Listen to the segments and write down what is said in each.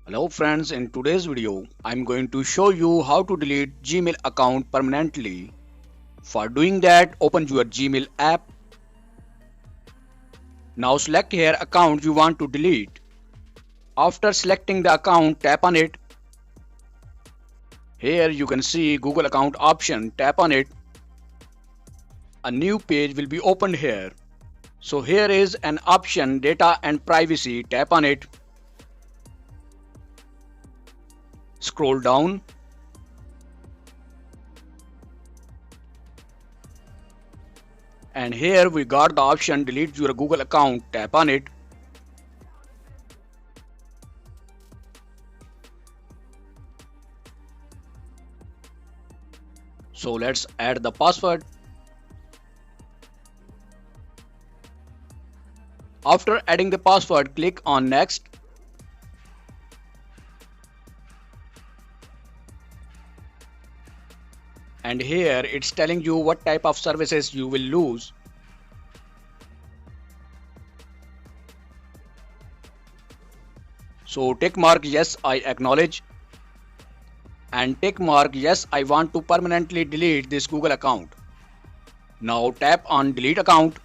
Hello friends, in today's video, I'm going to show you how to delete Gmail account permanently. For doing that, open your Gmail app. Now select here account you want to delete. After selecting the account, tap on it. Here you can see Google account option, tap on it. A new page will be opened here. So here is an option data and privacy, tap on it. Scroll down. And here we got the option delete your Google account, tap on it. So let's add the password. After adding the password, click on next. And here it's telling you what type of services you will lose. So tick mark yes, I acknowledge, and tick mark yes, I want to permanently delete this Google account. Now tap on delete account.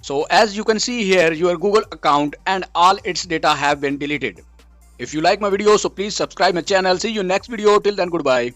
So as you can see here, your Google account and all its data have been deleted. If you like my video, so please subscribe my channel. See you next video. Till then, goodbye.